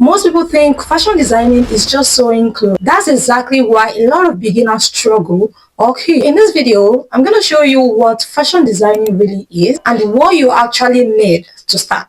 Most people think fashion designing is just sewing clothes. That's exactly why a lot of beginners struggle. Okay, in this video, I'm going to show you what fashion designing really is and what you actually need to start.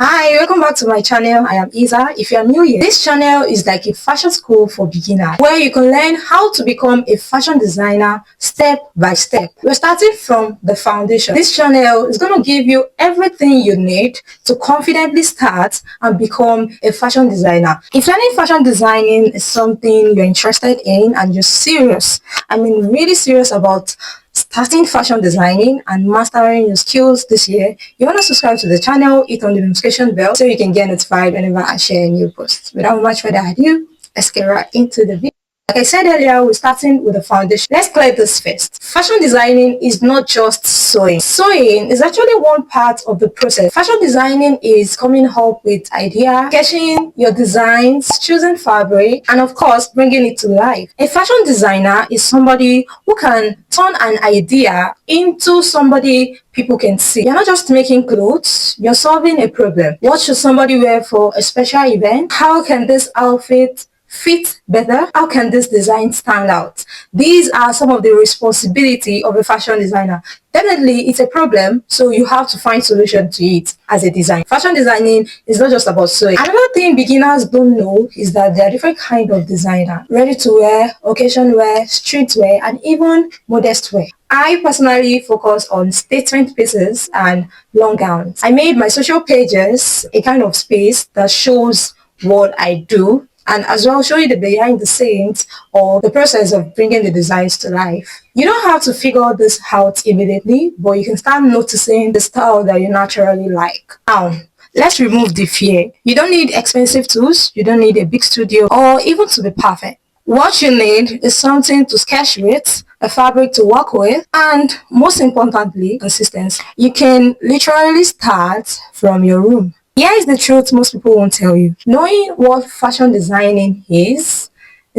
Hi, welcome back to my channel. I am Isa. If you are new here, this channel is like a fashion school for beginners where you can learn how to become a fashion designer step by step. We're starting from the foundation. This channel is going to give you everything you need to confidently start and become a fashion designer. If learning fashion designing is something you're interested in and you're serious, really serious about starting fashion designing and mastering your skills this year, you want to subscribe to the channel, hit on the notification bell so you can get notified whenever I share a new post. Without much further ado, let's get right into the video. Like I said earlier, we're starting with the foundation. Let's clear this first. Fashion designing is not just sewing. Sewing is actually one part of the process. Fashion designing is coming up with ideas, sketching your designs, choosing fabric, and of course, bringing it to life. A fashion designer is somebody who can turn an idea into somebody people can see. You're not just making clothes, you're solving a problem. What should somebody wear for a special event? How can this outfit fit better? How can this design stand out? These are some of the responsibility of a fashion designer. Definitely, it's a problem, so you have to find solution to it as a designer. Fashion designing is not just about sewing. Another thing beginners don't know is that there are different kinds of designer: ready to wear, occasion wear, street wear, and even modest wear. I personally focus on statement pieces and long gowns. I made my social pages a kind of space that shows what I do, and as well show you the behind the scenes or the process of bringing the designs to life. You don't have to figure this out immediately, but you can start noticing the style that you naturally like. Now, let's remove the fear. You don't need expensive tools, you don't need a big studio, or even to be perfect. What you need is something to sketch with, a fabric to work with, and most importantly, consistency. You can literally start from your room. Here is the truth most people won't tell you. Knowing what fashion designing is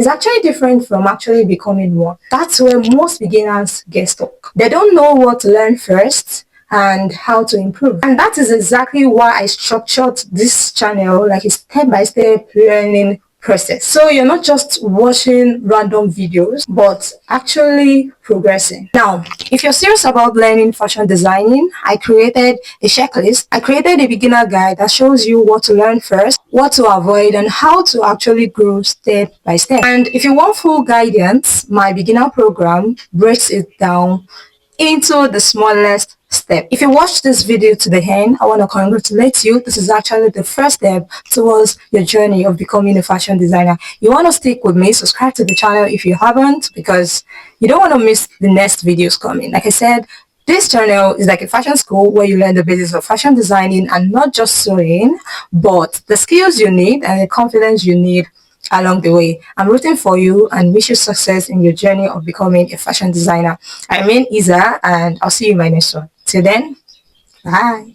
actually different from actually becoming one. That's where most beginners get stuck. They don't know what to learn first and how to improve. And that is exactly why I structured this channel like a step-by-step learning process. So you're not just watching random videos, but actually progressing. Now, if you're serious about learning fashion designing, I created a checklist. I created a beginner guide that shows you what to learn first, what to avoid, and how to actually grow step by step. And if you want full guidance, my beginner program breaks it down into the smallest step. If you watch this video to the end, I want to congratulate you. This is actually the first step towards your journey of becoming a fashion designer. You want to stick with me, subscribe to the channel if you haven't, because you don't want to miss the next videos coming. Like I said, this channel is like a fashion school where you learn the basics of fashion designing and not just sewing, but the skills you need and the confidence you need along the way. I'm rooting for you and wish you success in your journey of becoming a fashion designer. I remain Isa, and I'll see you in my next one. Till then, bye.